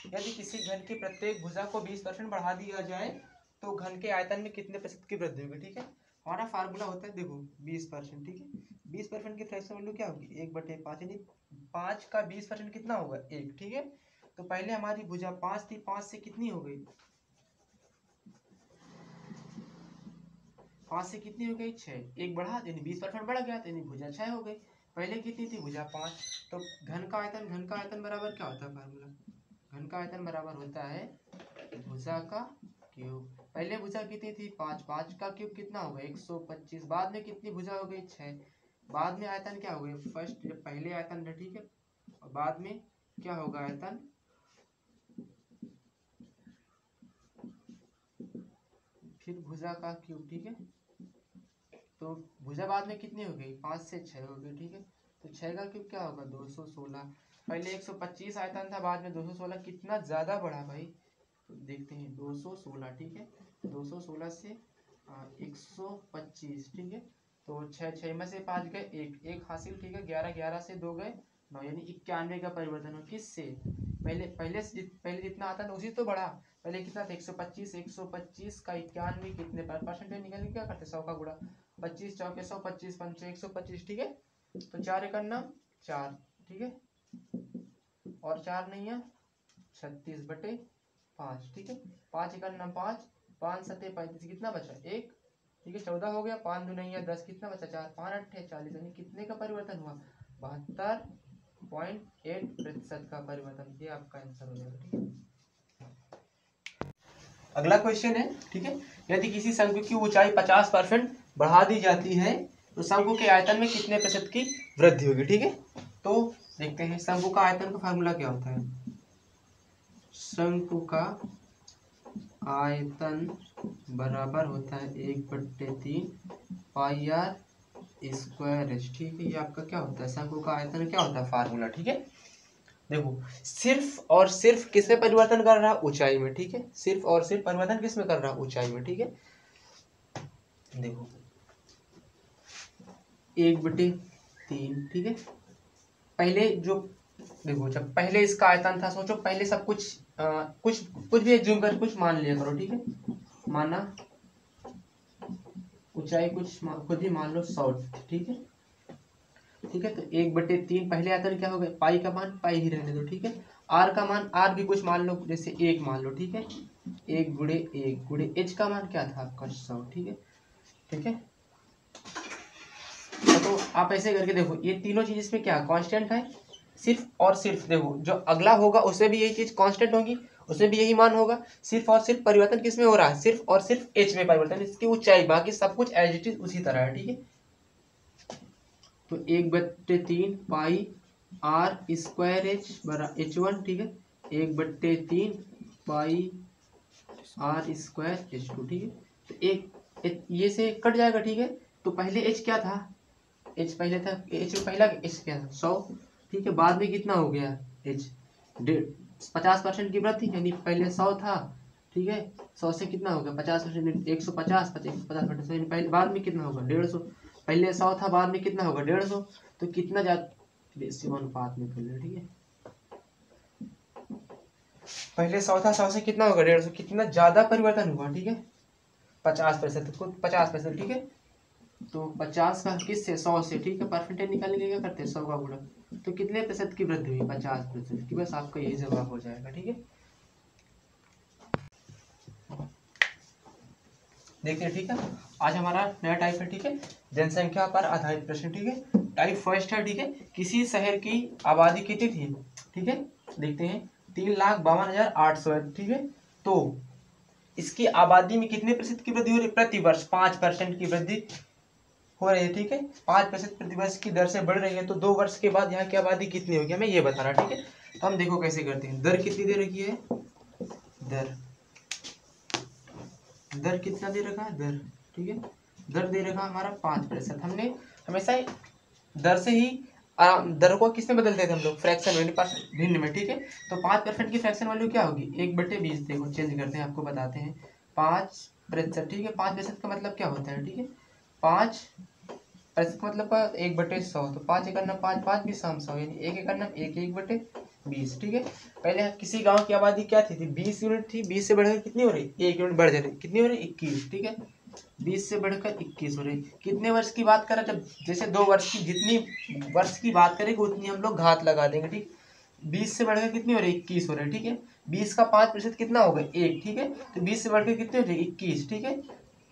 यदि किसी घन की प्रत्येक भुजा को 20% बढ़ा दिया जाए तो घन के आयतन में कितने प्रतिशत की वृद्धि होगी। ठीक है, हमारा फार्मूला होता है देखो 20%। ठीक है, 20% की फ्रैक्शन वैल्यू क्या होगी 1/5, यानी 5 का 20% कितना होगा 1। ठीक है, तो पहले हमारी भुजा 5 थी, 5 से कितनी हो गई 5 से कितनी हो गई 6, एक बढ़ा यानी 20% बढ़ गया, तो यानी भुजा 6 हो गई। पहले कितनी थी भुजा 5। तो घन का आयतन बराबर क्या होता है फार्मूला, घन का आयतन बराबर होता है भुजा का क्यूब। पहले भुजा कितनी थी 5, 5 का क्यूब कितना होगा 125। बाद में कितनी भुजा हो गई 6। बाद में आयतन क्या हो गया फर्स्ट जब पहले आयतन था। ठीक है, और बाद में क्या होगा आयतन फिर भुजा का क्यूब। ठीक है, तो भुजा बाद में कितनी हो गई 5 से 6 हो गई। ठीक है, तो 6 का क्यूब क्या होगा 216। पहले 125 आयतन था, बाद में 216, कितना ज़्यादा बढ़ा भाई, तो देखते हैं 216। ठीक है, 216 से 125। ठीक है, तो 6 में से 5 गए, एक हासिल। ठीक है, 11 से 2 गए 9, यानी 91 का परिवर्तन हो किससे, पहले जितना आता था उसी तो बढ़ा। पहले कितना था 125, 125 का 91 कितने पर परसेंटेज निकल के क्या करते 100 का गुणा 25 चौके 100, 25 पंचे 125। ठीक है, तो 4 एकन्ना 4। ठीक है, और 4 नहीं है 36/5। ठीक है, 5 एकन्ना 5, 5 सत्ते 35, कितना बचा 1। ठीक है, 14 हो गया, 5 दूनी है 10, कितना बचा 4, 5 अट्ठे 40, यानी कितने का परिवर्तन हुआ 72.8% का परिवर्तन। ये आपका आंसर हो जाएगा। ठीक है, अगला क्वेश्चन है। ठीक है, यदि किसी शंकु की ऊंचाई 50% बढ़ा दी जाती है तो शंकु के आयतन में कितने प्रतिशत की वृद्धि होगी। ठीक है, तो देखते हैं शंकु का आयतन का फार्मूला क्या होता है। शंकु का आयतन बराबर होता है 1/3 पाई आर स्क्वायर एच। ठीक है, ये आपका क्या होता है शंकु का आयतन क्या होता है फार्मूला। ठीक है, देखो सिर्फ और सिर्फ किस में परिवर्तन कर रहा है ऊंचाई में। ठीक है, सिर्फ और सिर्फ परिवर्तन किस में कर रहा है ऊंचाई में। ठीक है, देखो 1/3। ठीक है, पहले जो देखो जब पहले इसका आयतन था, सोचो पहले सब कुछ कुछ भी एज्यूम कर कुछ मान लिया करो। ठीक है, माना ऊंचाई कुछ खुद ही मान लो 100। ठीक है, ठीक है, तो 1/3 पहले आयतन क्या हो गया पाई का मान पाई ही रहने दो। ठीक है, आर का मान आर भी कुछ मान लो, जैसे 1 मान लो। ठीक है, 1 × एच का मान क्या था आपका 100। ठीक है, ठीक है, तो आप ऐसे करके देखो ये तीनों चीज इसमें क्या कांस्टेंट है। सिर्फ और सिर्फ देखो जो अगला होगा उसमें भी यही चीज कांस्टेंट होगी, उसमें भी यही मान होगा। सिर्फ और सिर्फ परिवर्तन किस में हो रहा है सिर्फ और सिर्फ एच में परिवर्तन, इसकी ऊंचाई, बाकी सब कुछ एज इट इज उसी तरह है। ठीक है, तो 1/3 पाई आर स्क्वायर एच बरा H1। ठीक है, 1/3 पाई आर स्क्वायर H2। ठीक है, तो एक ये से कट जाएगा। ठीक है, तो पहले एच क्या था एच पहले था एच पहला एच क्या था 100। ठीक है, बाद में कितना हो गया एच 50% की वृद्धि, यानी पहले 100 था। ठीक है, 100 से कितना हो गया 50%, 150, 150% यानी पहले बाद में कितना होगा 150। पहले 100 था, बाद में कितना होगा 150, तो कितना ज्यादा रेशियो अनुपात में कर लो। ठीक है, पहले 100 था, 100 से कितना होगा 150, कितना ज्यादा परिवर्तन हुआ। ठीक है, 50%, खुद 50%। ठीक है, तो 50 का किससे 100 से। ठीक है, परसेंटेज निकालने के लिए क्या करते हैं 100 का गुणा, तो कितने प्रतिशत की वृद्धि हुई 50% की। बस आपका यही जवाब हो जाएगा। ठीक है, देखिए ठीक है, आज हमारा नया टाइप है। ठीक है, जनसंख्या पर आधारित प्रश्न। ठीक है, टाइप फर्स्ट है। ठीक है, किसी शहर की आबादी कितनी थी। ठीक है, देखते हैं 3,52,800 है। ठीक है, तो इसकी आबादी में कितने प्रतिशत की वृद्धि हो रही है प्रति वर्ष 5% की वृद्धि हो रही है। ठीक है, 5% प्रति वर्ष की दर से बढ़ रही है, तो 2 वर्ष के बाद यहाँ की आबादी कितनी होगी हमें ये बताना। ठीक है, तो हम देखो कैसे करते हैं। दर कितनी दे रखी है, दर कितना दे रखा है दर। ठीक है, दर दे रखा हमारा 5%। हमने हमेशा दर से ही दर को किस में बदलते थे हम लोग फ्रैक्शन में भिन्न में। ठीक है, तो 5% की फ्रैक्शन वैल्यू क्या होगी 1/20। देखो चेंज करते हैं आपको बताते हैं 5%। ठीक है, 5% का मतलब क्या होता है। ठीक है, 5% का मतलब 1/100, तो 5 एकड़ 5, 5 भी 100, यानी 1 एकड़ 1 1/100। 20, ठीक है। पहले किसी गांव की आबादी क्या थी 20 यूनिट थी, 20 से बढ़कर कितनी हो रही, 1 यूनिट बढ़ जा रही, कितनी हो रही 21, ठीक है। 20 से बढ़कर 21 हो रही। कितने वर्ष की बात करें, जब जैसे 2 वर्ष की, जितनी वर्ष की बात करेंगे उतनी हम लोग घात लगा देंगे, ठीक। 20 से बढ़कर कितनी हो रही 21 हो रही, ठीक है। 20 का 5% कितना होगा 1, ठीक है। तो 20 से बढ़कर कितने हो रही 21, ठीक है।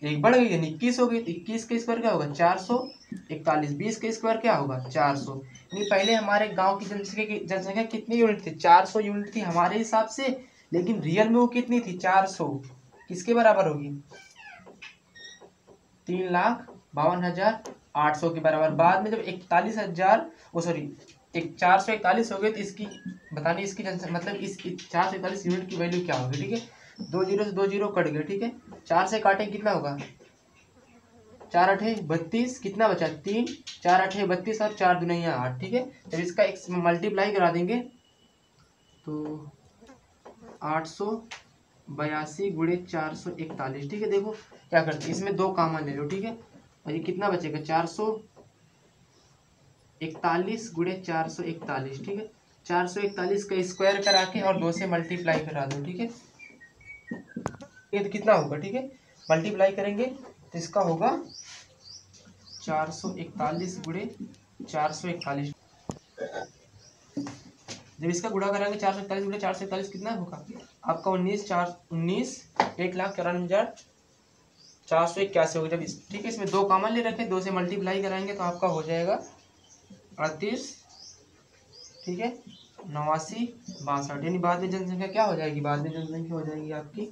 एक बढ़ गई यानी 21 हो गई, तो 21 का स्क्वायर क्या होगा 441, 20 का स्क्वायर क्या होगा 400। यानी पहले हमारे गांव की जनसंख्या कितनी यूनिट थी 400 यूनिट थी हमारे हिसाब से, लेकिन रियल में वो कितनी थी 400, किसके बराबर होगी 3,52,800 के बराबर। बाद में जब 41,000 वो सॉरी 441 हो गए तो इसकी बतानी, इसकी जनसंख्या मतलब इस 441 यूनिट की वैल्यू क्या होगी, ठीक है। 2 जीरो से 2 जीरो कट गए, ठीक है। 4 से काटें कितना होगा 4 8 32, कितना बचा 3, 4 8 32 और 4 दूनी 8, ठीक है। जब इसका एक मल्टीप्लाई करा देंगे तो 882 गुणे 441, ठीक है। देखो क्या करते हैं, इसमें 2 कॉमन ले लो, ठीक है। और ये कितना बचेगा 441 गुणे 441, ठीक है। 441 का स्क्वायर करा के और 2 से मल्टीप्लाई करा दो, ठीक है। ये तो कितना होगा, ठीक है। मल्टीप्लाई करेंगे तो इसका होगा 441 गुणे 441। जब इसका गुणा कराएंगे 441 गुणे 441 कितना होगा आपका 19 1,94,481 होगा। जब इस ठीक है, इसमें 2 कॉमन ले रखे, 2 से मल्टीप्लाई कराएंगे तो आपका हो जाएगा 38, ठीक है 89 62। यानी बाद में जनसंख्या क्या हो जाएगी, बाद में जनसंख्या हो जाएगी आपकी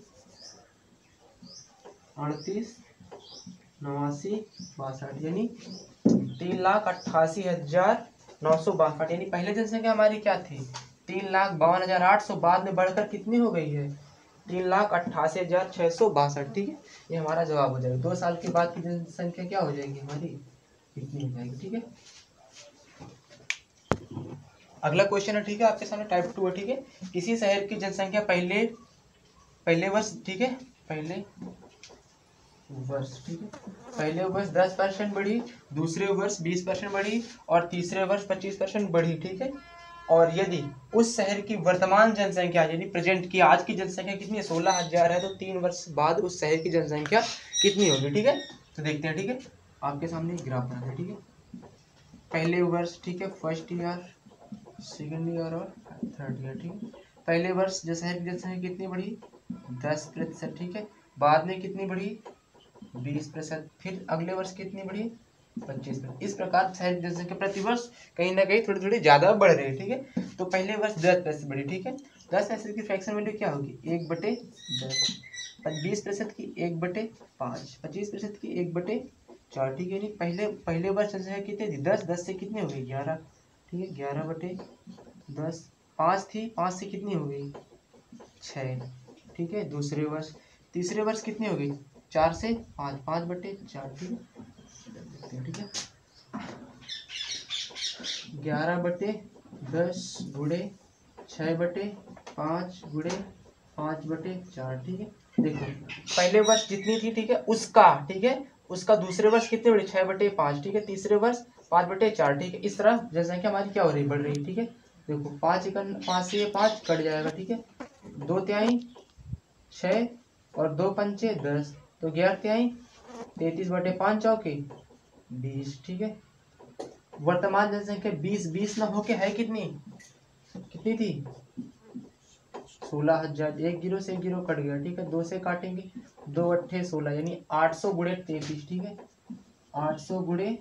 38 89 62, यानी 3,88,962। यानी पहले जनसंख्या हमारी क्या थी 3,52,800, बाद में बढ़कर कितनी हो गई है 3,88,662, ठीक है। ये हमारा जवाब हो जाएगा। 2 साल के बाद की जनसंख्या क्या हो जाएगी हमारी, इतनी हो जाएगी, ठीक है। अगला क्वेश्चन है, ठीक है, आपके सामने टाइप 2 है, ठीक है। किसी शहर की जनसंख्या पहले वर्ष, ठीक है, पहले वर्ष, ठीक है, पहले वर्ष 10% बढ़ी, दूसरे वर्ष 20% बढ़ी और तीसरे वर्ष 25% बढ़ी, ठीक है। और यदि उस शहर की वर्तमान जनसंख्या यानी प्रेजेंट की आज की जनसंख्या कितनी है 16,000 है, तो 3 वर्ष बाद उस शहर की जनसंख्या कितनी होगी, ठीक है। तो देखते हैं, ठीक है, आपके सामने ग्राफ बना है, ठीक है। पहले वर्ष, ठीक है, फर्स्ट ईयर, सेकेंड ईयर और थर्ड ईयर, ठीक है। पहले वर्ष जो शहर की जनसंख्या कितनी बढ़ी 10%, ठीक है। बाद में कितनी बढ़ी 20%, फिर अगले वर्ष कितनी बढ़ी 25%। इस प्रकार शहर की जनसंख्या प्रतिवर्ष कहीं ना कहीं थोड़ी थोड़ी ज्यादा बढ़ रही है, ठीक है। तो पहले वर्ष 10% बढ़ी, ठीक है। 10% की फ्रैक्शन वैल्यू क्या होगी 1/10, 20% की 1/5, 25% की 1/4, ठीक है। नहीं पहले वर्ष जनसंख्या कितनी थी 10, 10 से कितनी हो गई 11, ठीक है 11/10। 5 थी, 5 से कितनी हो गई 6, ठीक है। तीसरे वर्ष कितनी हो गई 4 से 5, 5/4, ठीक है। 11/10 गुणे 6/5 गुणे 5/4, ठीक है। देखो पहले वर्ष जितनी थी, ठीक है, उसका, ठीक है, उसका दूसरे वर्ष कितने बढ़े 6/5, ठीक है। तीसरे वर्ष 5/4, ठीक है। इस तरह जनसंख्या हमारी क्या हो रही बढ़ रही है, ठीक है। देखो 5 से 5 कट जाएगा, ठीक है। 2 तिहाई 6 और 2 पंचे 10, तो 11 तिहाई 33/5 चौके 20, ठीक है। वर्तमान जनसंख्या 20 ना होके है कितनी थी 16,000। 1 जीरो से 1 जीरो कट गया, ठीक है। 2 से काटेंगे 2 अट्ठे 16, यानी 800 गुणे 33, ठीक है। 800 गुणे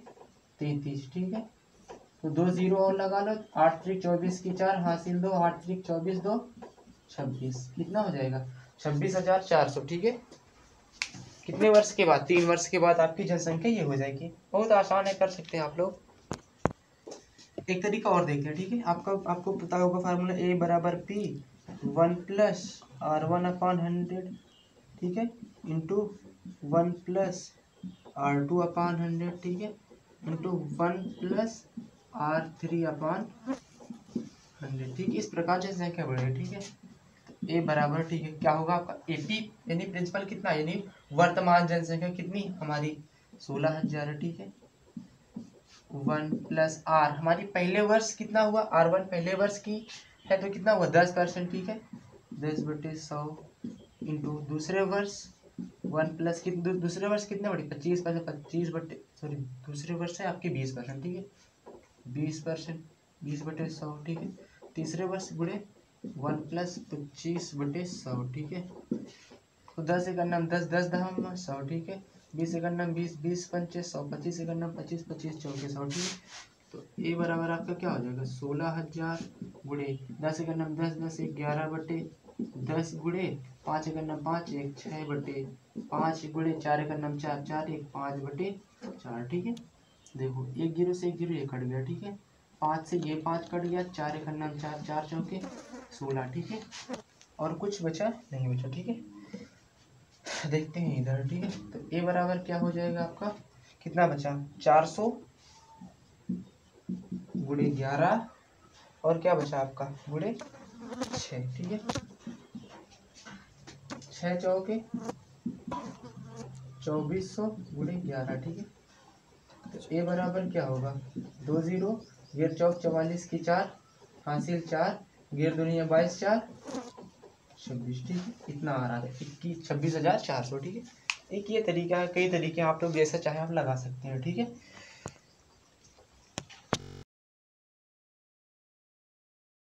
33, ठीक है। तो 2 जीरो और लगा लो, 8 त्रिक 24 की 4 हासिल 2, 8 त्रिक 24 2 26, कितना हो जाएगा 26,400, ठीक है। कितने वर्ष के बाद 3 वर्ष के बाद आपकी जनसंख्या ये हो जाएगी। बहुत आसान है, कर सकते हैं आप लोग। एक तरीका और देखते हैं, ठीक है। आपको पता होगा फार्मूला A बराबर P 1+R1/100, ठीक है, इंटू 1+R2/100, ठीक है, इंटू 1+R3/100, ठीक। इस प्रकार से संख्या बढ़े, ठीक है। ए बराबर, ठीक है, क्या होगा आपका AP यानी प्रिंसिपल कितना, यानी वर्तमान जनसंख्या कितनी हमारी 16,000 है, ठीक है। 1+R हमारी पहले वर्ष कितना हुआ R1 पहले वर्ष की है तो कितना हुआ 10%, ठीक है। 10/100 इंटू दूसरे वर्ष 1 प्लस दूसरे वर्ष कितने बटे 25%, 25 सॉरी दूसरे वर्ष है आपके 20%, ठीक है। 20%, 20/100, ठीक है। तीसरे वर्ष गुणे 1 प्लस 25/100, ठीक है। तो 10 एक नाम 10, 10 दहम 100, ठीक है। 20 एक नाम 20, 20 पंचे 100, 25 एक नाम 25, 25 चौके 100, ठीक है। तो ए बराबर आपका क्या हो जाएगा 16,000 गुणे 10 एक नाम 10, 10 एक 11/10 गुणे 5 एक नाम 5 एक 6/5 गुणे 4 एक नाम 4, 4 एक 5/4, ठीक है। देखो एक जीरो से एक जीरो ये कट गया, ठीक है। 5 से ये 5 कट गया, 4 एक नाम 4, 4 चौके 16, ठीक है। और कुछ बचा नहीं बचा, ठीक है। देखते हैं इधर, ठीक है। तो ए बराबर क्या हो जाएगा आपका, कितना बचा 400 गुणे 11 और क्या बचा आपका गुणे 6, ठीक है। 6 चौके 2400 गुणे 11, ठीक है। तो ए बराबर क्या होगा 2 जीरो, गिर चौक 44 की 4 हासिल 4, गिर दुनिया 22 4 26, ठीक है। इतना आ रहा है 26,400, ठीक है। एक ये तरीका है, कई तरीके आप लोग जैसा चाहे आप लगा सकते हैं, ठीक है।